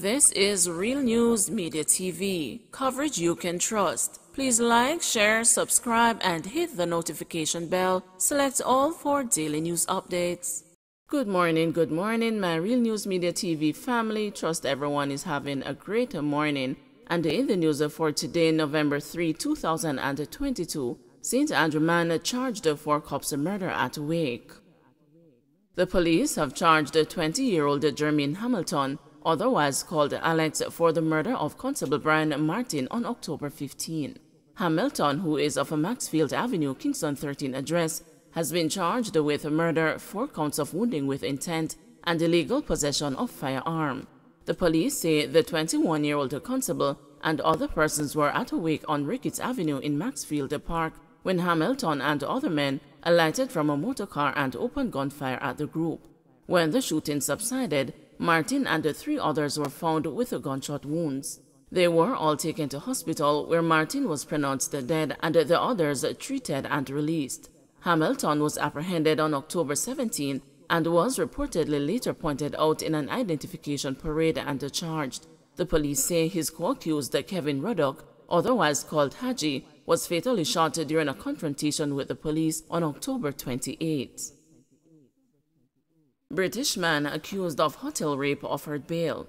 This is Real News Media TV, coverage you can trust. Please like, share, subscribe, and hit the notification bell. Select all for daily news updates. Good morning, my Real News Media TV family. Trust everyone is having a great morning. And in the news for today, November 3, 2022, St. Andrew man charged for cops murder at Wake. The police have charged 20-year-old Jermaine Hamilton, otherwise called Alex, for the murder of Constable Brian Martin on October 15. Hamilton, who is of a Maxfield Avenue, Kingston 13 address, has been charged with murder, 4 counts of wounding with intent, and illegal possession of firearm. The police say the 21-year-old constable and other persons were at a wake on Ricketts Avenue in Maxfield Park when Hamilton and other men alighted from a motor car and opened gunfire at the group. When the shooting subsided, Martin and the 3 others were found with gunshot wounds. They were all taken to hospital, where Martin was pronounced dead and the others treated and released. Hamilton was apprehended on October 17 and was reportedly later pointed out in an identification parade and charged. The police say his co-accused, Kevin Ruddock, otherwise called Haji, was fatally shot during a confrontation with the police on October 28. British man accused of hotel rape offered bail.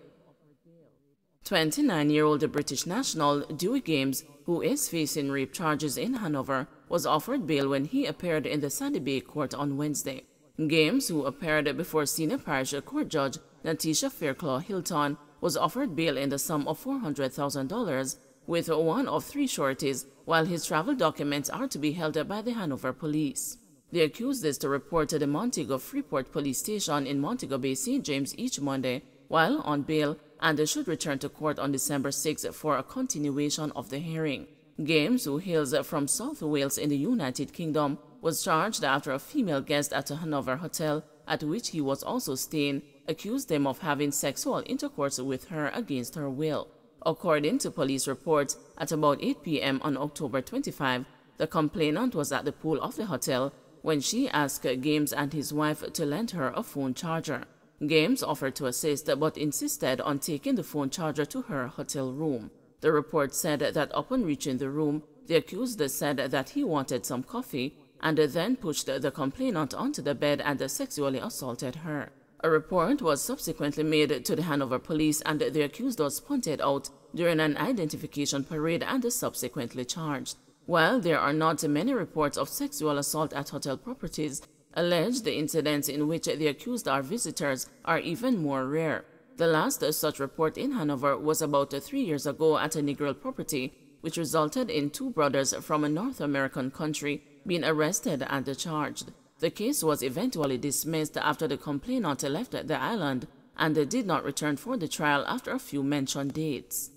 29-year-old British national Dewey Games, who is facing rape charges in Hanover, was offered bail when he appeared in the Sandy Bay court on Wednesday. Games, who appeared before senior parish court judge Natisha Fairclough Hilton, was offered bail in the sum of $400,000 with one of 3 sureties, while his travel documents are to be held by the Hanover police. The accused is to report to the Montego Freeport police station in Montego Bay, St. James each Monday while on bail, and should return to court on December 6 for a continuation of the hearing. Games, who hails from South Wales in the United Kingdom, was charged after a female guest at a Hanover hotel, at which he was also staying, accused him of having sexual intercourse with her against her will. According to police reports, at about 8 p.m. on October 25, the complainant was at the pool of the hotel when she asked Games and his wife to lend her a phone charger. Games offered to assist but insisted on taking the phone charger to her hotel room. The report said that upon reaching the room, the accused said that he wanted some coffee and then pushed the complainant onto the bed and sexually assaulted her. A report was subsequently made to the Hanover police and the accused was pointed out during an identification parade and subsequently charged. While there are not many reports of sexual assault at hotel properties, alleged incidents in which the accused are visitors are even more rare. The last such report in Hanover was about 3 years ago at a Negril property, which resulted in 2 brothers from a North American country being arrested and charged. The case was eventually dismissed after the complainant left the island and did not return for the trial after a few mentioned dates.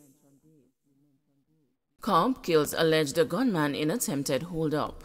Cop kills alleged gunman in attempted holdup.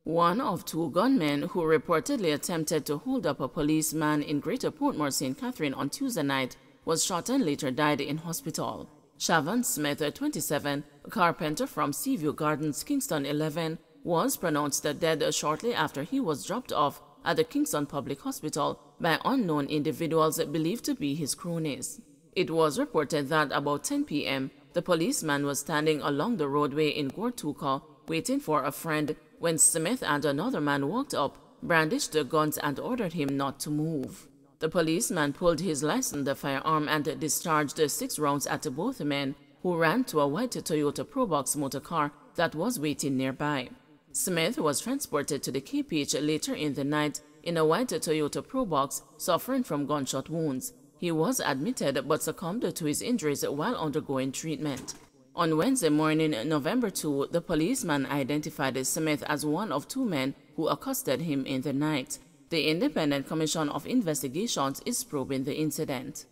One of 2 gunmen who reportedly attempted to hold up a policeman in Greater Portmore, St. Catherine on Tuesday night was shot and later died in hospital. Shavan Smith, 27, a carpenter from Seaview Gardens, Kingston 11, was pronounced dead shortly after he was dropped off at the Kingston Public Hospital by unknown individuals believed to be his cronies. It was reported that about 10 p.m., the policeman was standing along the roadway in Gortuka waiting for a friend when Smith and another man walked up, brandished their guns and ordered him not to move. The policeman pulled his licensed firearm and discharged 6 rounds at both men, who ran to a white Toyota Probox motor car that was waiting nearby. Smith was transported to the KPH later in the night in a white Toyota Probox, suffering from gunshot wounds. He was admitted but succumbed to his injuries while undergoing treatment. On Wednesday morning, November 2, the policeman identified Smith as one of 2 men who accosted him in the night. The Independent Commission of Investigations is probing the incident.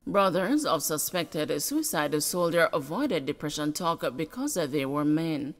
Brothers of suspected suicide soldier avoided depression talk because they were men.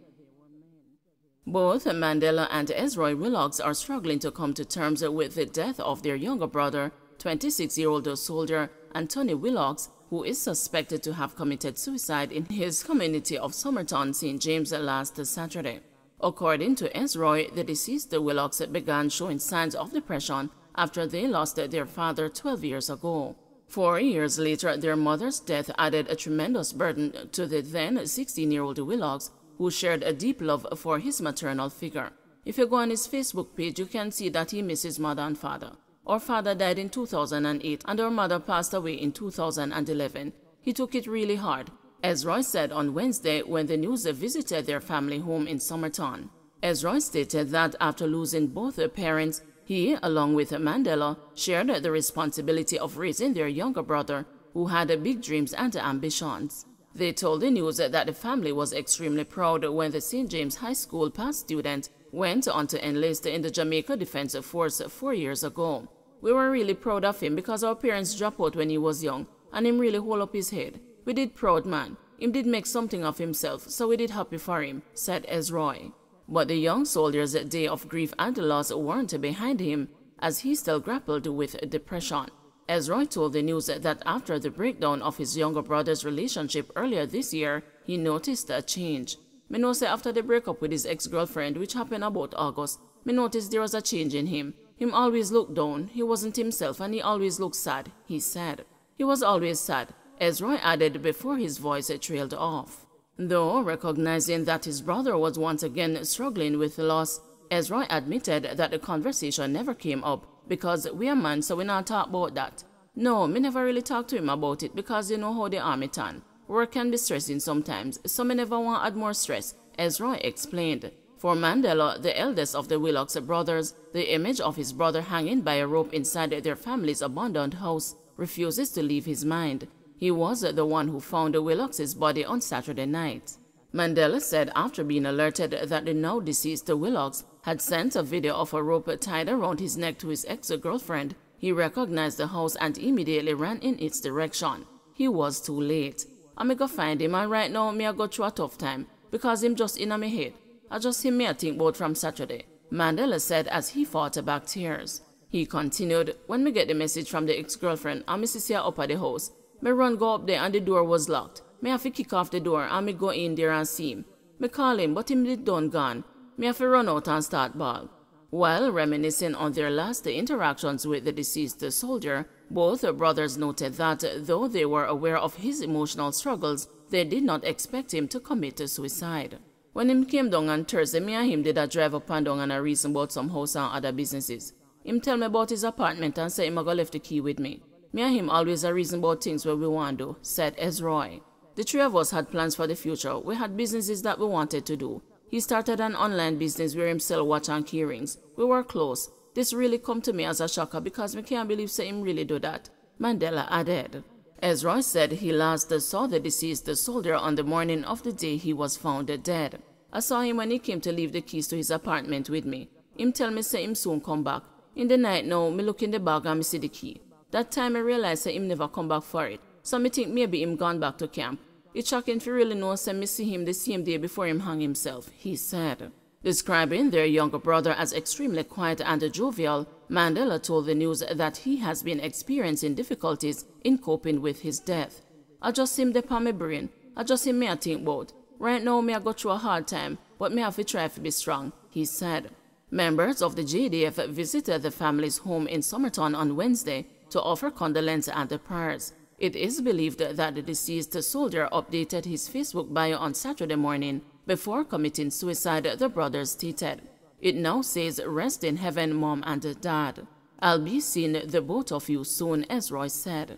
Both Mandela and Ezroy Willocks are struggling to come to terms with the death of their younger brother, 26-year-old soldier Anthony Willocks, who is suspected to have committed suicide in his community of Somerton, St. James last Saturday. According to Ezroy, the deceased Willocks began showing signs of depression after they lost their father 12 years ago. 4 years later, their mother's death added a tremendous burden to the then 16-year-old Willocks, who shared a deep love for his maternal figure. If you go on his Facebook page, you can see that he misses mother and father. Our father died in 2008 and our mother passed away in 2011. He took it really hard, Ezroy said on Wednesday when the news visited their family home in Somerton. Ezroy stated that after losing both their parents, he, along with Mandela, shared the responsibility of raising their younger brother, who had big dreams and ambitions. They told the news that the family was extremely proud when the St. James High School past student went on to enlist in the Jamaica Defense Force 4 years ago. We were really proud of him because our parents dropped out when he was young, and him really hold up his head. We did proud man. Him did make something of himself, so we did happy for him, said Ezroy. But the young soldier's day of grief and loss weren't behind him, as he still grappled with depression. Ezroy told the news that after the breakdown of his younger brother's relationship earlier this year, he noticed a change. Me know say after the breakup with his ex-girlfriend, which happened about August, me noticed there was a change in him. Him always looked down, he wasn't himself, and he always looked sad, he said. He was always sad, Ezroy added before his voice trailed off. Though recognizing that his brother was once again struggling with loss, Ezroy admitted that the conversation never came up because we are man, so we not talk about that. No, me never really talk to him about it because you know how the army turn. Work can be stressing sometimes, so me never want to add more stress, Ezroy explained. For Mandela, the eldest of the Willocks brothers, the image of his brother hanging by a rope inside their family's abandoned house refuses to leave his mind. He was the one who found the Willocks' body on Saturday night. Mandela said after being alerted that the now deceased Willocks had sent a video of a rope tied around his neck to his ex-girlfriend, he recognized the house and immediately ran in its direction. He was too late. I go find him, and right now me I go through a tough time because him just in my head. I just him me I think about from Saturday, Mandela said as he fought back tears. He continued, when me get the message from the ex-girlfriend and me see her up at the house, me run go up there and the door was locked. Me have to kick off the door and me go in there and see him. Me call him, but him did done gone. Me have to run out and start ball. While reminiscing on their last interactions with the deceased soldier, both brothers noted that though they were aware of his emotional struggles, they did not expect him to commit suicide. When him came down on Thursday, me and him did a drive up and down and a reason about some house and other businesses. Him tell me about his apartment and say him a go left the key with me. Me and him always a reason about things where we want to do, said Ezroy. The three of us had plans for the future. We had businesses that we wanted to do. He started an online business where him sell watch and key rings. We were close. This really come to me as a shocker because me can't believe say him really do that, Mandela added. Ezroy said he last saw the deceased soldier on the morning of the day he was found dead. I saw him when he came to leave the keys to his apartment with me. Him tell me say him soon come back. In the night now, me look in the bag and me see the key. That time I realized say him never come back for it. So me think maybe him gone back to camp. It's shocking if you really know say me see him the same day before him hung himself, he said. Describing their younger brother as extremely quiet and jovial, Mandela told the news that he has been experiencing difficulties in coping with his death. I just him upon my brain. I just him me I think about. Right now me I go through a hard time, but me have to try to be strong, he said. Members of the JDF visited the family's home in Somerton on Wednesday to offer condolence and prayers. It is believed that the deceased soldier updated his Facebook bio on Saturday morning before committing suicide, the brothers stated. It now says, rest in heaven, Mom and Dad. I'll be seeing the both of you soon, Ezroy said.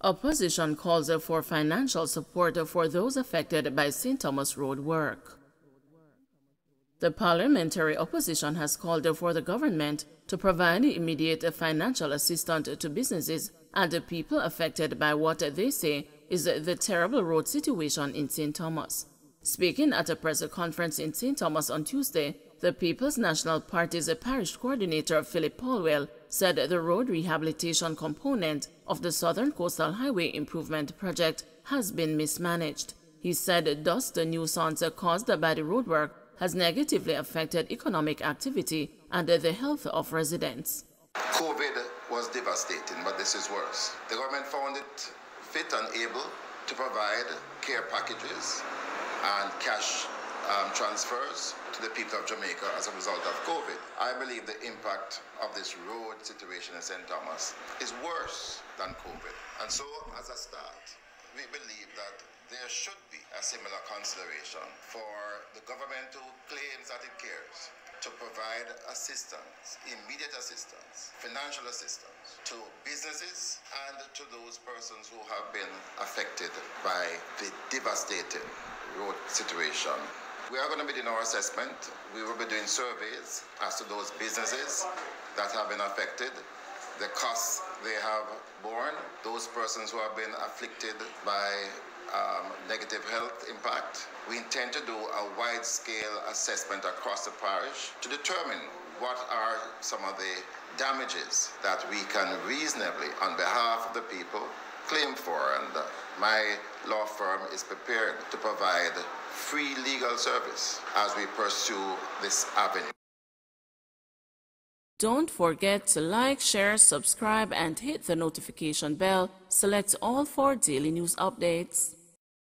Opposition calls for financial support for those affected by St. Thomas Road work. The parliamentary opposition has called for the government to provide immediate financial assistance to businesses and people affected by what they say is the terrible road situation in St. Thomas. Speaking at a press conference in St. Thomas on Tuesday, the People's National Party's parish coordinator Philip Paulwell said the road rehabilitation component of the Southern Coastal Highway Improvement Project has been mismanaged. He said dust nuisance caused by the roadwork has negatively affected economic activity and the health of residents. COVID was devastating, but this is worse. The government found it fit and able to provide care packages and cash transfers to the people of Jamaica as a result of COVID. I believe the impact of this road situation in St. Thomas is worse than COVID. And so, as a start, we believe that there should be a similar consideration for the government who claims that it cares to provide assistance, immediate assistance, financial assistance to businesses and to those persons who have been affected by the devastating road situation. We are going to be doing our assessment. We will be doing surveys as to those businesses that have been affected, the costs they have borne, those persons who have been afflicted by negative health impact. We intend to do a wide-scale assessment across the parish to determine what are some of the damages that we can reasonably, on behalf of the people, claim for. And my law firm is prepared to provide free legal service as we pursue this avenue. Don't forget to like, share, subscribe, and hit the notification bell. Select all for daily news updates.